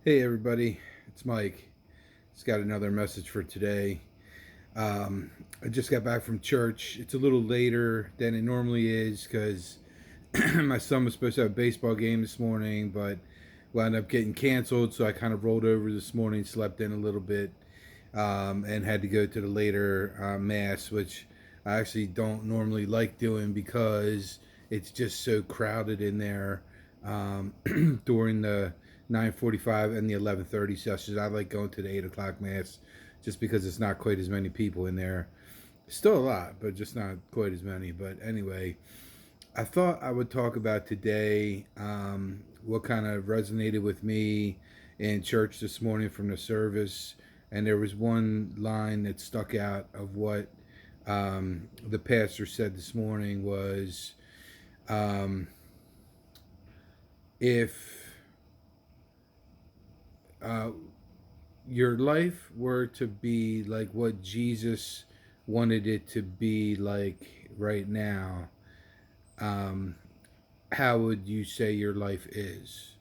Hey everybody, it's Mike. Just got another message for today. I just got back from church. It's a little later than it normally is because my son was supposed to have a baseball game this morning, but wound up getting canceled. So I kind of rolled over this morning, slept in a little bit, and had to go to the later mass, which I actually don't normally like doing because it's just so crowded in there during the 9:45 and the 11:30 sessions. I like going to the 8 o'clock mass just because it's not quite as many people in there. Still a lot, but just not quite as many. But anyway, I thought I would talk about today what kind of resonated with me in church this morning from the service. And there was one line that stuck out of what the pastor said this morning was um, if uh, your life were to be like what Jesus wanted it to be like right now, um, how would you say your life is?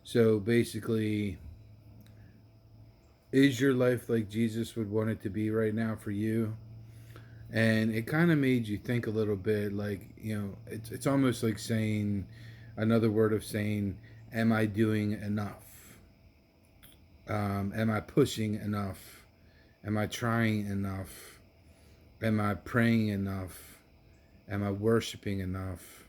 So basically, is your life like Jesus would want it to be right now for you? And it kind of made you think a little bit like, it's almost like saying another word of saying, am I doing enough? Am I pushing enough? Am I trying enough? Am I praying enough? Am I worshiping enough?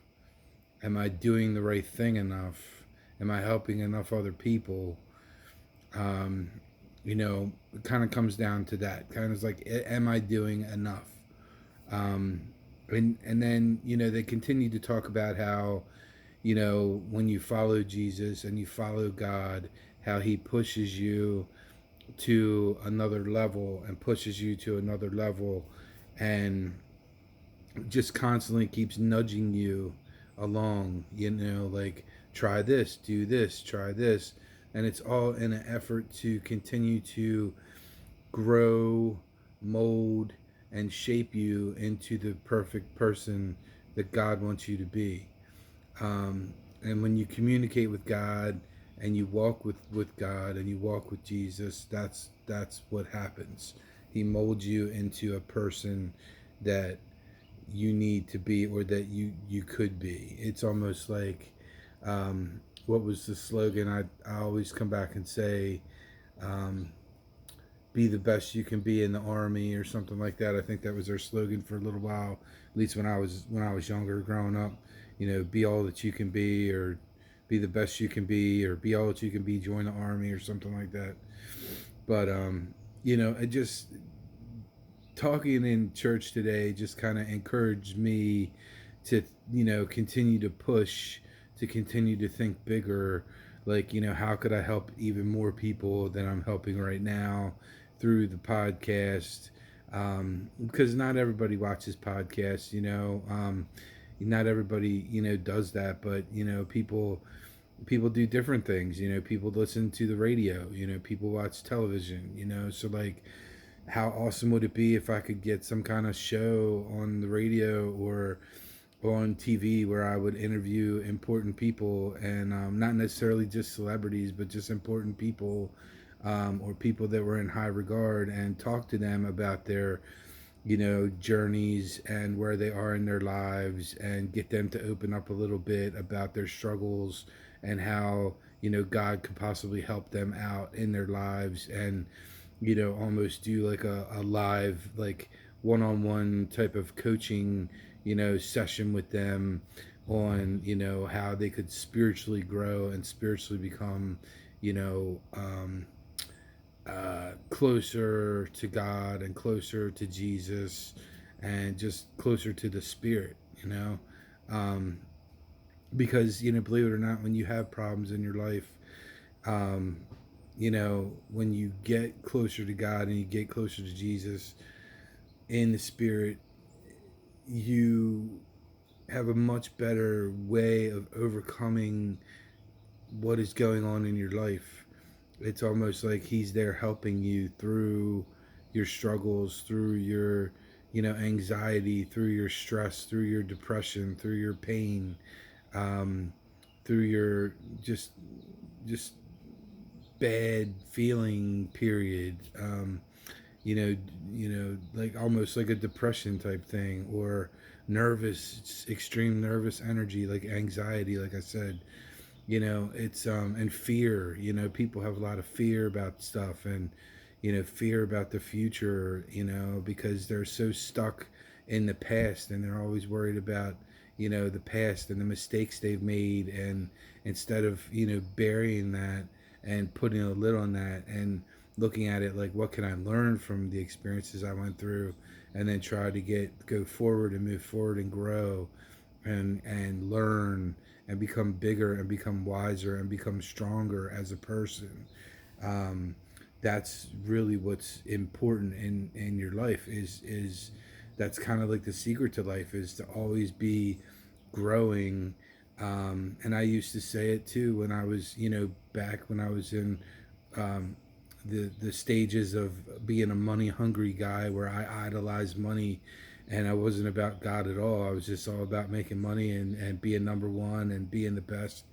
Am I doing the right thing enough? Am I helping enough other people? Um, it kind of comes down to that. Kind of like, am I doing enough? Um, and then they continue to talk about how when you follow Jesus and you follow God, how He pushes you to another level and pushes you to another level, and just constantly keeps nudging you along. Like try this, do this, try this, and it's all in an effort to continue to grow, mold, and shape you into the perfect person that God wants you to be. And when you communicate with God and you walk with God and you walk with Jesus, that's what happens. He molds you into a person that you need to be or that you could be. It's almost like what was the slogan? I always come back and say, um, be the best you can be in the army or something like that. I think that was their slogan for a little while, at least when I was younger, growing up. Be all that you can be, or be the best you can be, or be all that you can be. Join the army or something like that. But it just talking in church today just kind of encouraged me to continue to push, to continue to think bigger, like how could I help even more people than I'm helping right now through the podcast, because not everybody watches podcasts, not everybody does that, but people do different things. People listen to the radio, people watch television, so like how awesome would it be if I could get some kind of show on the radio or on TV where I would interview important people, and not necessarily just celebrities, but just important people, or people that were in high regard, and talk to them about their journeys and where they are in their lives, and get them to open up a little bit about their struggles and how God could possibly help them out in their lives, and almost do like a live, like one-on-one type of coaching session with them on how they could spiritually grow and spiritually become you know um, closer to God and closer to Jesus, and just closer to the Spirit, um, because believe it or not, when you have problems in your life, um, when you get closer to God and you get closer to Jesus in the Spirit, you have a much better way of overcoming what is going on in your life. It's almost like He's there helping you through your struggles, through your anxiety, through your stress, through your depression, through your pain, um, through your just bad feeling period. You know, like almost like a depression type thing, or nervous, extreme nervous energy, like anxiety, like I said. It's and fear. People have a lot of fear about stuff, and fear about the future, because they're so stuck in the past, and they're always worried about the past and the mistakes they've made, and instead of burying that and putting a lid on that and looking at it like, what can I learn from the experiences I went through, and then try to go forward and move forward and grow and learn and become bigger and become wiser and become stronger as a person. um, that's really what's important in your life. Is That's kind of like the secret to life, is to always be growing. And I used to say it too when I was back when I was in um, the stages of being a money hungry guy, where I idolized money, and I wasn't about God at all. I was just all about making money and being number one and being the best.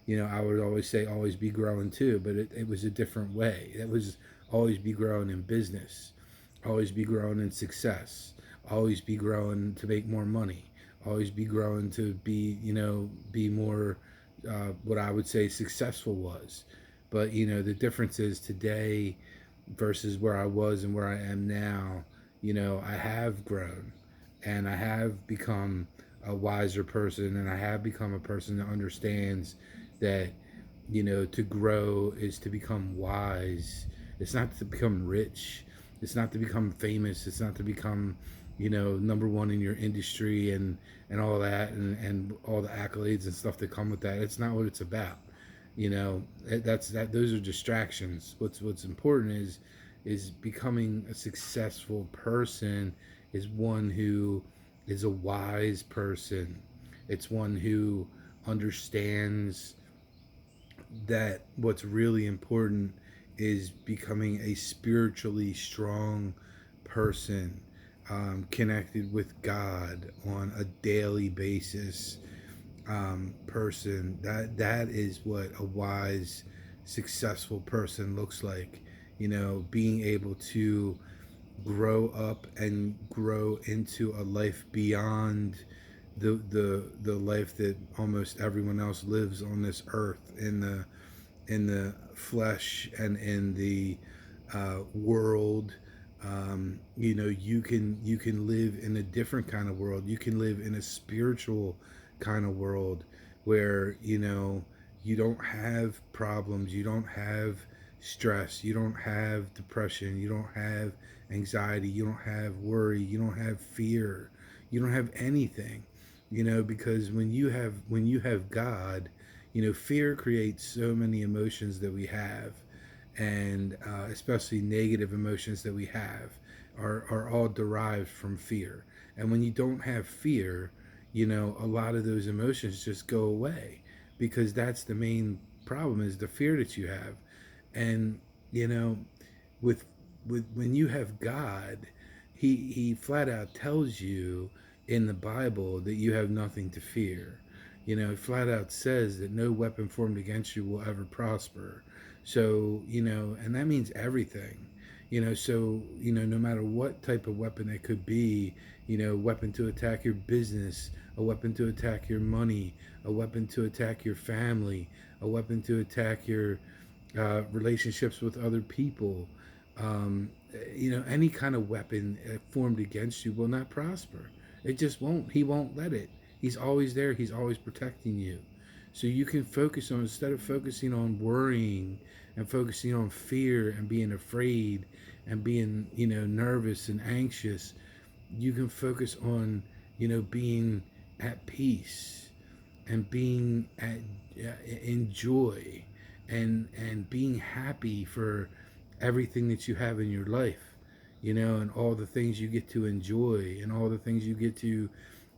I would always say always be growing too, but it was a different way. It was always be growing in business, always be growing in success, always be growing to make more money, always be growing to be more what I would say successful was. But the difference is today versus where I was and where I am now. I have grown, and I have become a wiser person, and I have become a person that understands that to grow is to become wise. It's not to become rich. It's not to become famous. It's not to become number one in your industry and all that, and all the accolades and stuff that come with that. It's not what it's about. Those are distractions. What's important is becoming a successful person, is one who is a wise person. It's one who understands that what's really important is becoming a spiritually strong person, connected with God on a daily basis, person. That is what a wise, successful person looks like. Being able to grow up and grow into a life beyond the life that almost everyone else lives on this earth, in the flesh and in the world. You can live in a different kind of world. You can live in a spiritual kind of world, where you don't have problems, you don't have stress, you don't have depression, you don't have anxiety, you don't have worry, you don't have fear, you don't have anything. Because when you have God, fear creates so many emotions that we have, and especially negative emotions that we have are all derived from fear. And when you don't have fear, a lot of those emotions just go away, because that's the main problem, is the fear that you have. And you know with when you have God, he flat out tells you in the Bible that you have nothing to fear. It flat out says that no weapon formed against you will ever prosper. So, and that means everything. So, no matter what type of weapon it could be, weapon to attack your business, a weapon to attack your money, a weapon to attack your family, a weapon to attack your relationships with other people. Any kind of weapon formed against you will not prosper. It just won't. He won't let it. He's always there. He's always protecting you. So you can focus on, instead of focusing on worrying and focusing on fear and being afraid and being, nervous and anxious, you can focus on, being at peace and being in joy, and being happy for everything that you have in your life, and all the things you get to enjoy, and all the things you get to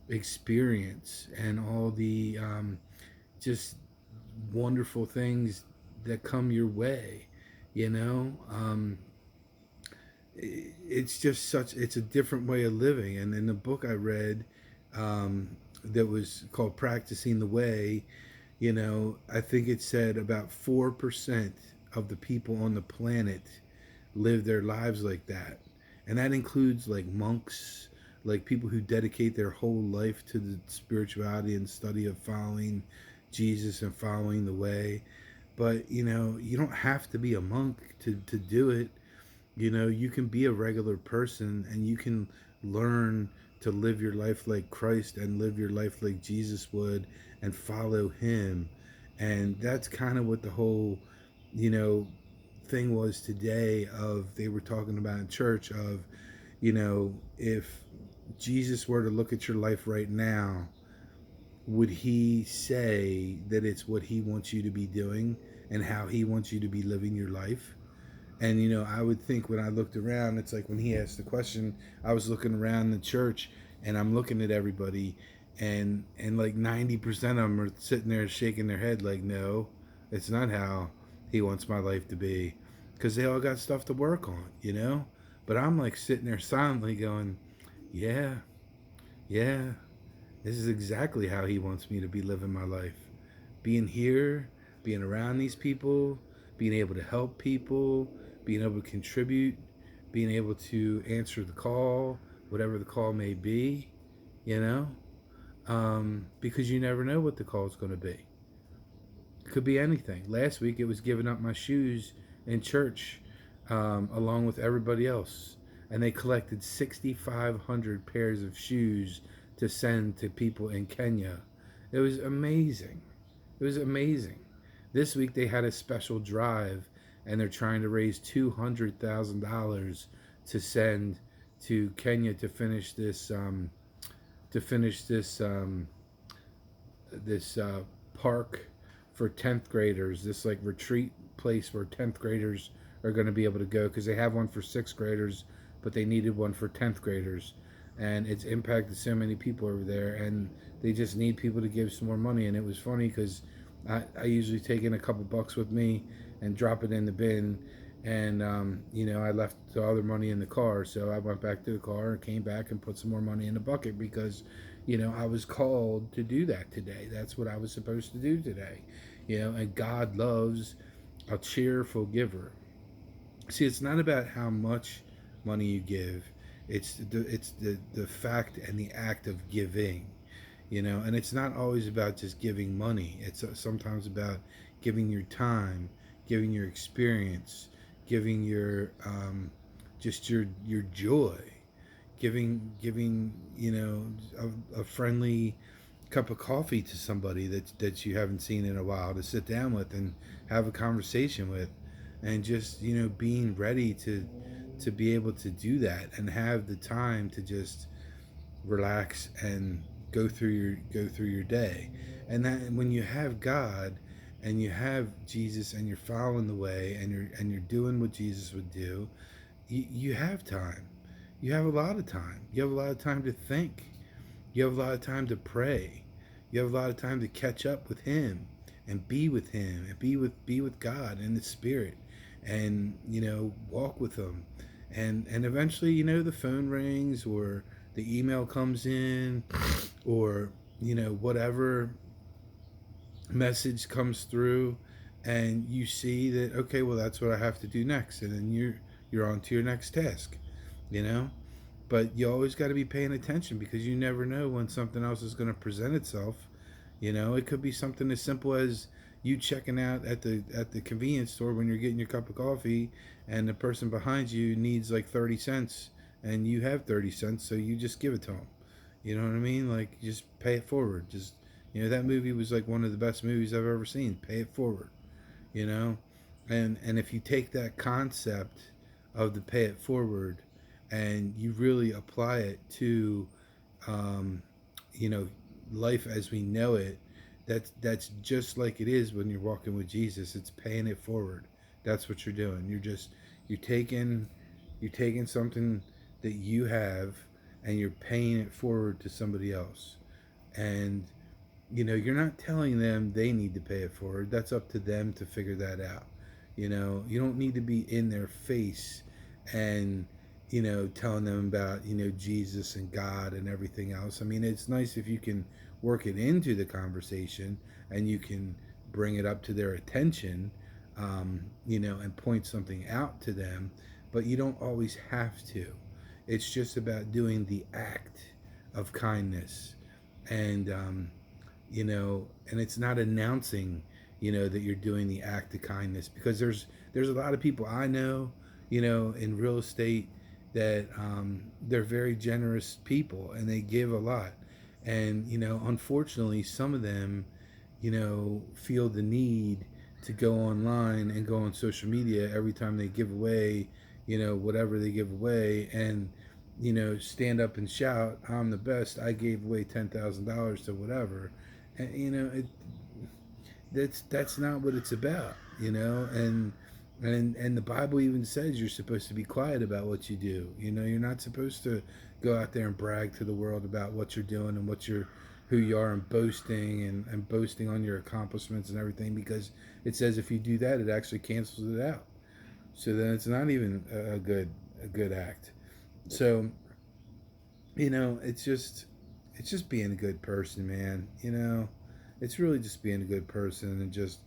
experience, and all the just wonderful things that come your way. You know, it's just it's a different way of living. And in the book I read, that was called Practicing the Way, I think it said about 4% of the people on the planet live their lives like that. And that includes like monks, like people who dedicate their whole life to the spirituality and study of following Jesus and following the way. But you don't have to be a monk to do it. You can be a regular person and you can learn to live your life like Christ and live your life like Jesus would and follow him. And that's kind of what the whole, you know, thing was today of they were talking about in church of, if Jesus were to look at your life right now, would he say that it's what he wants you to be doing and how he wants you to be living your life? And I would think when I looked around, it's like when he asked the question, I was looking around the church and I'm looking at everybody, and like 90% of them are sitting there shaking their head like, no, it's not how he wants my life to be, because they all got stuff to work on. But I'm like sitting there silently going, yeah, yeah, this is exactly how he wants me to be living my life. Being here, being around these people, being able to help people, being able to contribute, being able to answer the call, whatever the call may be, you know? Because you never know what the call is going to be. It could be anything. Last week it was giving up my shoes in church along with everybody else. And they collected 6,500 pairs of shoes to send to people in Kenya. It was amazing. It was amazing. This week they had a special drive and they're trying to raise $200,000 to send to Kenya to finish this park for 10th graders, this like retreat place where 10th graders are going to be able to go, because they have one for 6th graders but they needed one for 10th graders, and it's impacted so many people over there, and they just need people to give some more money. And it was funny because I usually take in a couple bucks with me and drop it in the bin, and I left the other money in the car, so I went back to the car and came back and put some more money in the bucket because I was called to do that today. That's what I was supposed to do today. And God loves a cheerful giver. See, it's not about how much money you give. It's the fact and the act of giving. And it's not always about just giving money. It's sometimes about giving your time, giving your experience, giving your just your joy, giving a friendly cup of coffee to somebody that you haven't seen in a while, to sit down with and have a conversation with, and just being ready to be able to do that and have the time to just relax and go through your day. And that when you have God and you have Jesus and you're following the way and you're doing what Jesus would do, you have time. You have a lot of time. You have a lot of time to think. You have a lot of time to pray. You have a lot of time to catch up with him and be with him and be with God and the Spirit, and walk with him. And eventually the phone rings or the email comes in, or whatever message comes through, and you see that, okay, well, that's what I have to do next, and then you're on to your next task. you know but you always got to be paying attention, because you never know when something else is going to present itself. It could be something as simple as you checking out at the convenience store when you're getting your cup of coffee, and the person behind you needs like 30 cents, and you have 30 cents, so you just give it to them. You know what I mean? Like, just pay it forward. Just, that movie was like one of the best movies I've ever seen. Pay it forward. You know, and if you take that concept of the pay it forward and you really apply it to, um, you know, life as we know it, that's just like it is when you're walking with Jesus. It's paying it forward. That's what you're doing. You're taking you're taking something that you have, and you're paying it forward to somebody else. And you're not telling them they need to pay it forward. That's up to them to figure that out. You don't need to be in their face and telling them about Jesus and God and everything else. I mean, it's nice if you can work it into the conversation and you can bring it up to their attention, and point something out to them, but you don't always have to. It's just about doing the act of kindness, and and it's not announcing, that you're doing the act of kindness, because there's a lot of people I know, in real estate that they're very generous people and they give a lot, and unfortunately, some of them, feel the need to go online and go on social media every time they give away, whatever they give away, and stand up and shout, "I'm the best. I gave away $10,000 to whatever," and that's not what it's about, and the Bible even says you're supposed to be quiet about what you do. You're not supposed to go out there and brag to the world about what you're doing and who you are, and boasting and boasting on your accomplishments and everything, because it says if you do that, it actually cancels it out. So then it's not even a good act. So it's just being a good person, man. It's really just being a good person, and just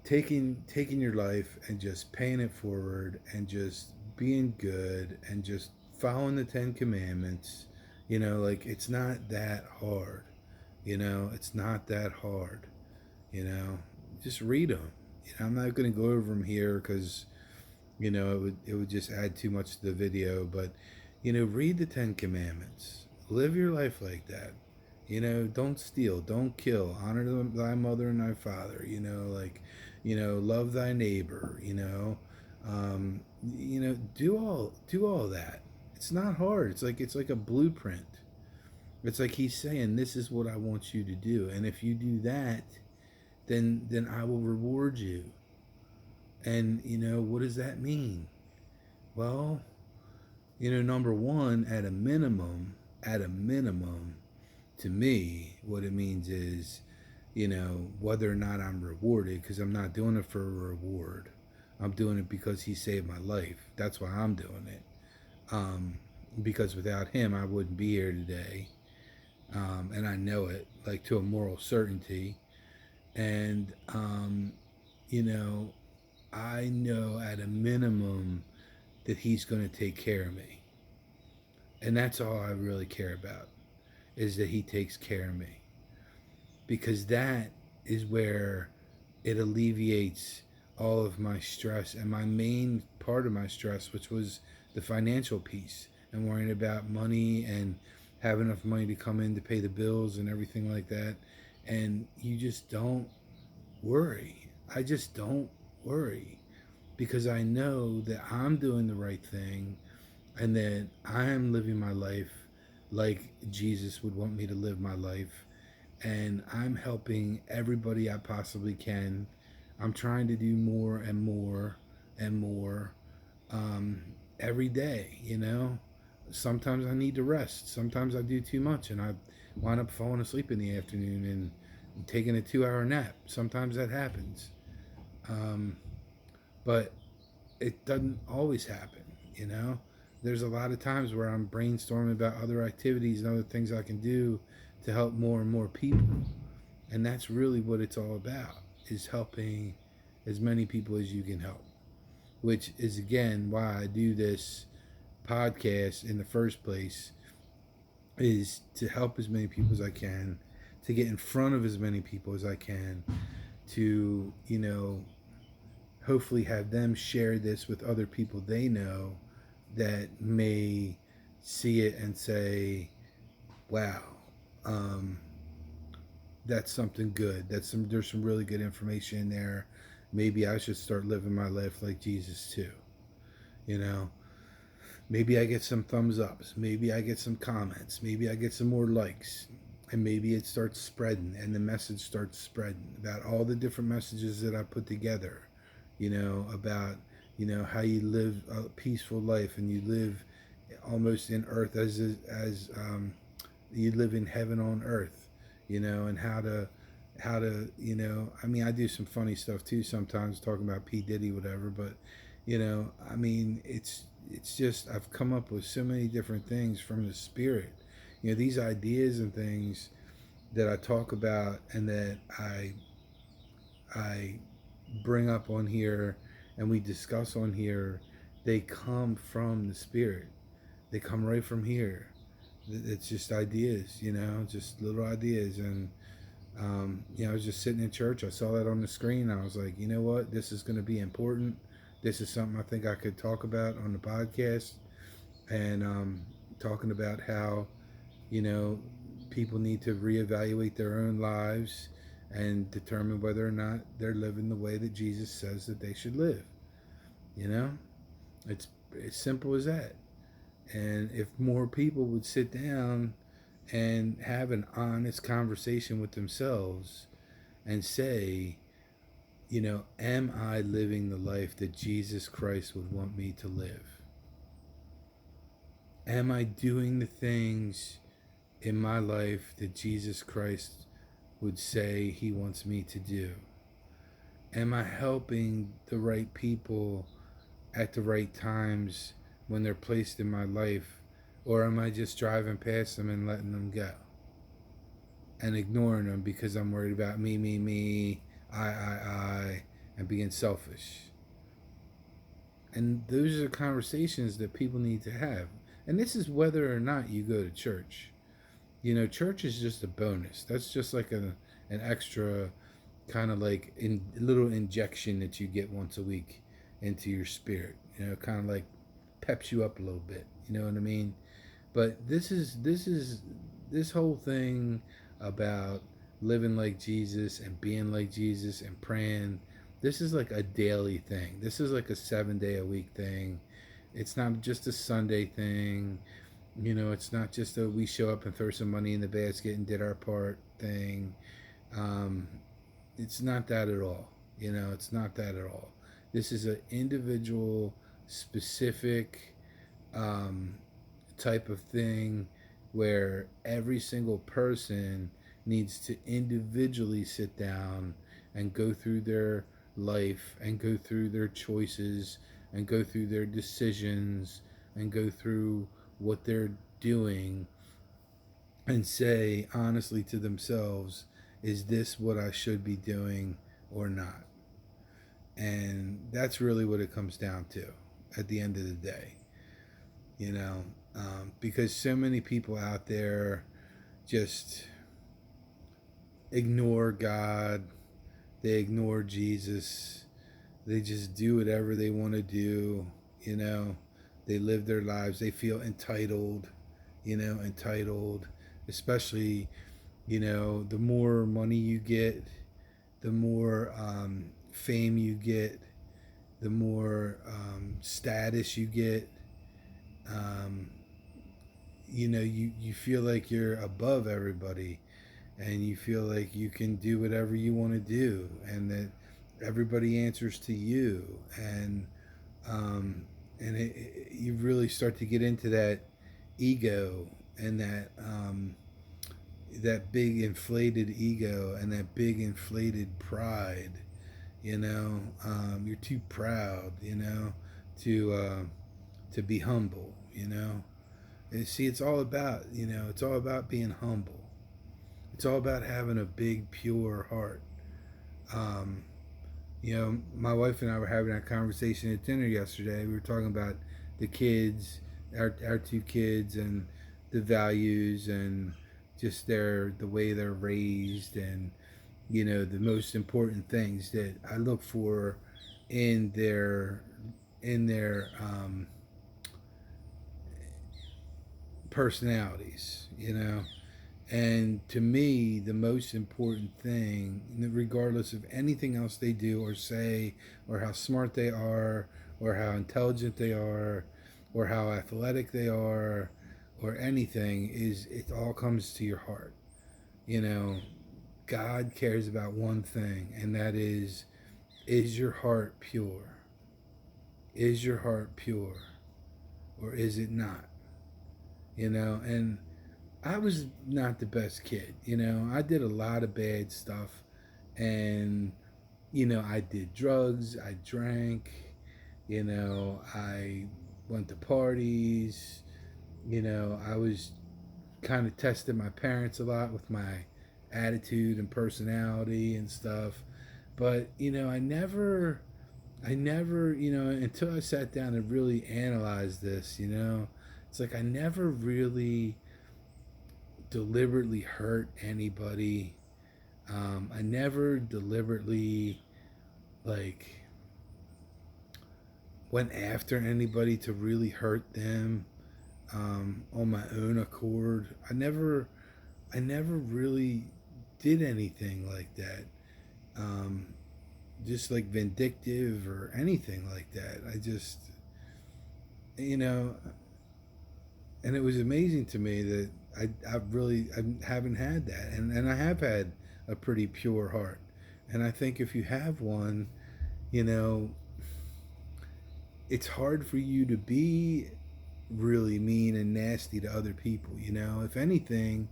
taking your life and just paying it forward, and just being good, and just following the 10 Commandments. Like, it's not that hard. It's not that hard. you know just read them. I'm not going to go over them here, because it would just add too much to the video, but read the 10 Commandments, live your life like that. Don't steal, don't kill, honor thy mother and thy father, like, love thy neighbor, do all that. It's not hard. It's like a blueprint. It's like he's saying, this is what I want you to do, and if you do that, then I will reward you. And what does that mean? Well, number one, at a minimum, to me, what it means is, whether or not I'm rewarded, because I'm not doing it for a reward. I'm doing it because he saved my life. That's why I'm doing it. Because without him, I wouldn't be here today. And I know it, like, to a moral certainty. And, you know, I know at a minimum that he's going to take care of me. And that's all I really care about, is that he takes care of me. Because that is where it alleviates all of my stress, and my main part of my stress, which was the financial piece, and worrying about money and have enough money to come in to pay the bills and everything like that. And you just don't worry. I just don't worry, because I know that I'm doing the right thing, and that I am living my life like Jesus would want me to live my life, and I'm helping everybody I possibly can. I'm trying to do more and more and more, um, every day. Sometimes I need to rest. Sometimes I do too much, and I wind up falling asleep in the afternoon and taking a 2 hour nap. Sometimes that happens. Um, but it doesn't always happen. There's a lot of times where I'm brainstorming about other activities and other things I can do to help more and more people. And that's really what it's all about, is helping as many people as you can help. Which is, again, why I do this podcast in the first place, is to help as many people as I can, to get in front of as many people as I can, to, hopefully have them share this with other people they know that may see it and say, wow, um, that's something good. There's some really good information in there. Maybe I should start living my life like Jesus too. You know, maybe I get some thumbs ups. Maybe I get some comments. Maybe I get some more likes. And maybe it starts spreading, and the message starts spreading about all the different messages that I put together, about, how you live a peaceful life, and you live almost in earth as you live in heaven on earth, and how to I mean, I do some funny stuff too sometimes, talking about P Diddy, whatever, but I mean, it's just, I've come up with so many different things from the spirit, these ideas and things that I talk about, and that I bring up on here and we discuss on here, they come from the Spirit. They come right from here. It's just ideas, just little ideas. And, I was just sitting in church. I saw that on the screen. I was like, you know what? This is going to be important. This is something I think I could talk about on the podcast. And talking about how, you know, people need to reevaluate their own lives and determine whether or not they're living the way that Jesus says that they should live. You know, it's as simple as that. And if more people would sit down and have an honest conversation with themselves and say, am I living the life that Jesus Christ would want me to live? Am I doing the things in my life that Jesus Christ would say he wants me to do? Am I helping the right people at the right times when they're placed in my life? Or am I just driving past them and letting them go? And ignoring them because I'm worried about me, I, and being selfish. And those are conversations that people need to have. And this is whether or not you go to church. Church is just a bonus. That's just like an extra kind of like little injection that you get once a week into your spirit. Kind of like peps you up a little bit. You know what I mean? But this whole thing about living like Jesus and being like Jesus and praying. This is like a daily thing. This is like a 7-day a week thing. It's not just a Sunday thing. It's not just a we show up and throw some money in the basket and did our part thing. Um, it's not that at all. It's not that at all. This is an individual, specific type of thing where every single person needs to individually sit down and go through their life and go through their choices and go through their decisions and go through what they're doing and say honestly to themselves, is this what I should be doing or not? And that's really what it comes down to at the end of the day, because so many people out there just ignore God, they ignore Jesus, they just do whatever they want to do, they live their lives, they feel entitled, entitled, especially, the more money you get, the more fame you get, the more status you get. You feel like you're above everybody and you feel like you can do whatever you want to do and that everybody answers to you. And you really start to get into that ego and that big inflated ego and that big inflated pride. You're too proud, to be humble. And see, it's all about being humble. It's all about having a big, pure heart. Um, my wife and I were having a conversation at dinner yesterday. We were talking about the kids, our two kids, and the values and just the way they're raised, and the most important things that I look for in their personalities. And to me, the most important thing, regardless of anything else they do or say, or how smart they are, or how intelligent they are, or how athletic they are, or anything, is it all comes to your heart. God cares about one thing, and that is your heart pure? Is your heart pure? Or is it not? And I was not the best kid. I did a lot of bad stuff. And, I did drugs, I drank, I went to parties, I was kind of tested my parents a lot with my attitude and personality and stuff. But I never, until I sat down and really analyzed this, it's like I never really deliberately hurt anybody. I never deliberately, like, went after anybody to really hurt them, on my own accord. I never really did anything like that. Um, just like vindictive or anything like that. I just, you know, and it was amazing to me that I haven't had that, and I have had a pretty pure heart, and I think if you have one, you know, it's hard for you to be really mean and nasty to other people. If anything,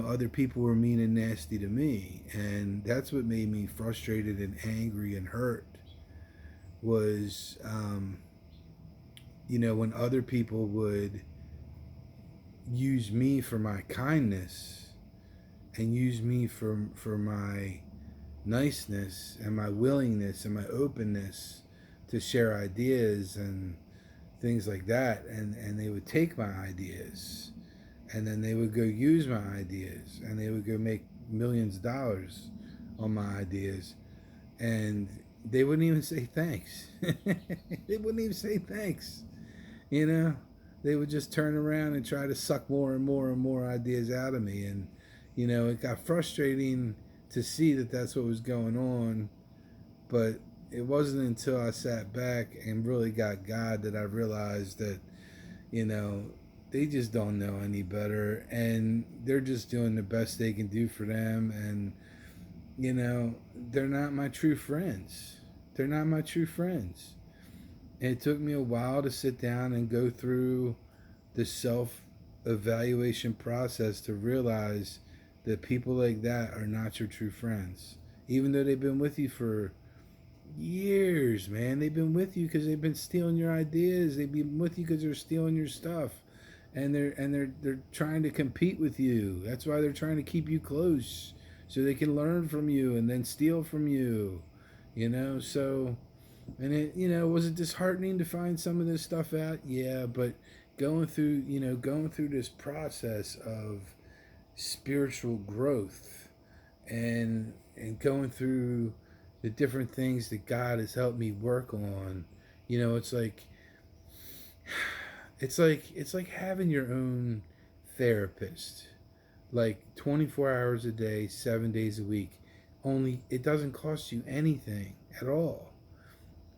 other people were mean and nasty to me, and that's what made me frustrated and angry and hurt. Was when other people would use me for my kindness and use me for my niceness and my willingness and my openness to share ideas and things like that, and they would take my ideas and then they would go use my ideas and they would go make millions of dollars on my ideas, and they wouldn't even say thanks. They wouldn't even say thanks. you know they would just turn around and try to suck more and more and more ideas out of me, and it got frustrating to see that that's what was going on. But it wasn't until I sat back and really got God that I realized that you know they just don't know any better, and they're just doing the best they can do for them. And they're not my true friends. They're not my true friends. And it took me a while to sit down and go through the self evaluation process to realize that people like that are not your true friends. Even though they've been with you for years, man. They've been with you because they've been stealing your ideas. They've been with you because they're stealing your stuff, and they're trying to compete with you. That's why they're trying to keep you close, so they can learn from you and then steal from you. So, and was it disheartening to find some of this stuff out? Yeah, but going through this process of spiritual growth, and going through the different things that God has helped me work on. It's like it's like having your own therapist, like 24 hours a day, 7 days a week. Only it doesn't cost you anything at all.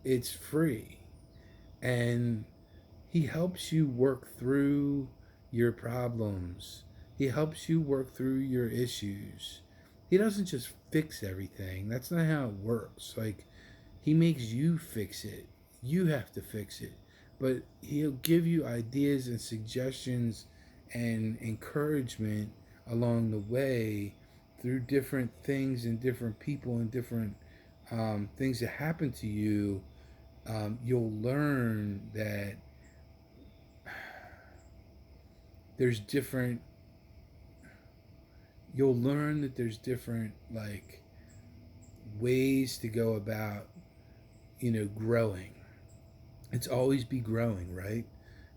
It's free, and he helps you work through your problems. He helps you work through your issues. He doesn't just fix everything. That's not how it works. Like, he makes you fix it. You have to fix it. But he'll give you ideas and suggestions and encouragement along the way through different things and different people and different things that happen to you. You'll learn that there's different you'll learn that there's different, like, ways to go about growing. It's always be growing, right?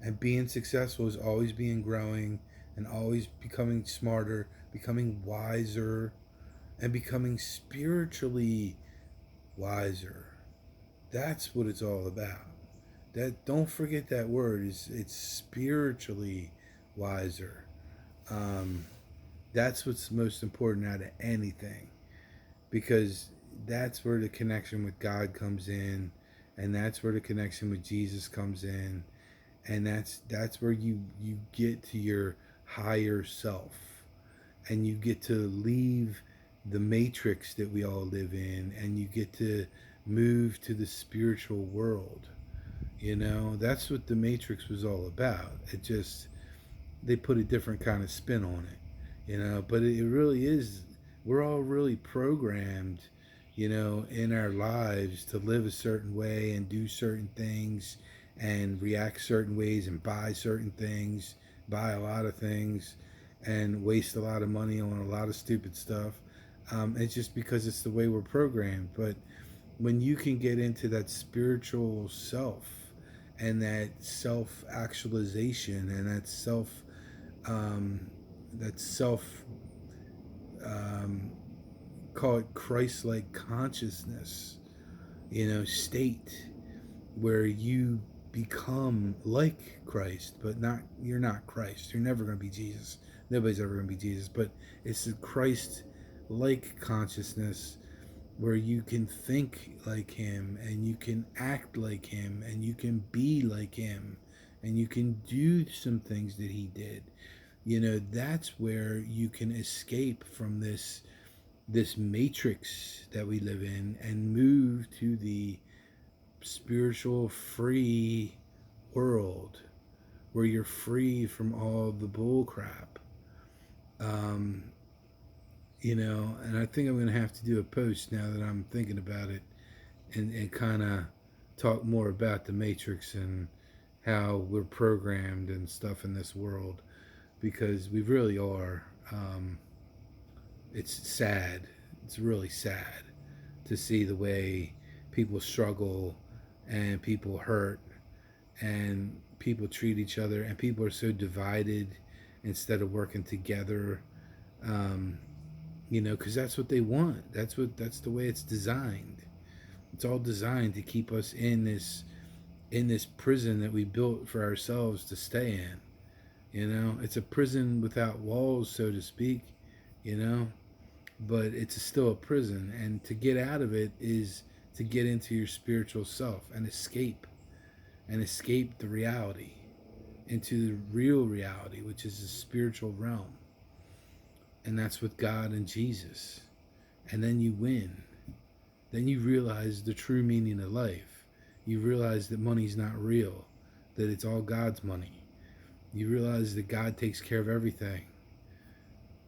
And being successful is always being growing, and always becoming smarter, becoming wiser, and becoming spiritually wiser. That's what it's all about. That, don't forget that word, is it's spiritually wiser. um, that's what's most important out of anything, because that's where the connection with God comes in, and that's where the connection with Jesus comes in, and that's where you get to your higher self, and you get to leave the matrix that we all live in, and you get to move to the spiritual world. That's what the matrix was all about. It just, they put a different kind of spin on it, but it really is, we're all really programmed, in our lives to live a certain way and do certain things and react certain ways and buy certain things, buy a lot of things, and waste a lot of money on a lot of stupid stuff. It's just because it's the way we're programmed. But when you can get into that spiritual self and that self actualization and um, that self um, call it Christ-like consciousness, state where you become like Christ, but not you're not Christ. You're never going to be Jesus. Nobody's ever going to be Jesus, but it's a Christ-like consciousness where you can think like him and you can act like him and you can be like him and you can do some things that he did. That's where you can escape from this matrix that we live in and move to the spiritual free world where you're free from all the bull crap. Um, and I think I'm going to have to do a post now that I'm thinking about it and kind of talk more about the matrix and how we're programmed and stuff in this world because we really are. It's sad. It's really sad to see the way people struggle and people hurt and people treat each other and people are so divided instead of working together. Um, because that's what they want. That's the way it's designed. It's all designed to keep us in this prison that we built for ourselves to stay in. It's a prison without walls, so to speak. You know, but it's still a prison, and to get out of it is to get into your spiritual self and escape the reality into the real reality, which is the spiritual realm. And that's with God and Jesus. And then you win. Then you realize the true meaning of life. You realize that money's not real, that it's all God's money. You realize that God takes care of everything,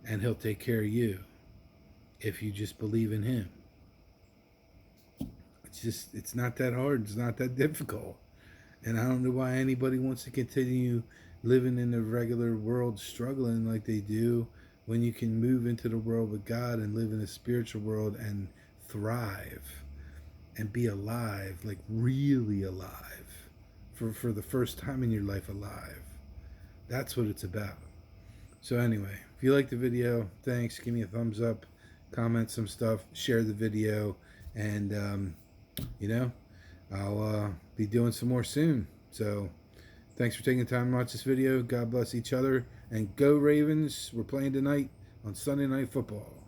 and he'll take care of you if you just believe in him. It's not that hard. It's not that difficult. And I don't know why anybody wants to continue living in the regular world struggling like they do when you can move into the world with God and live in the spiritual world and thrive and be alive, like really alive, for the first time in your life alive. That's what it's about. So anyway, if you like the video, thanks. Give me a thumbs up, comment some stuff, share the video, and I'll be doing some more soon. So thanks for taking the time to watch this video. God bless each other, and go Ravens. We're playing tonight on Sunday Night Football.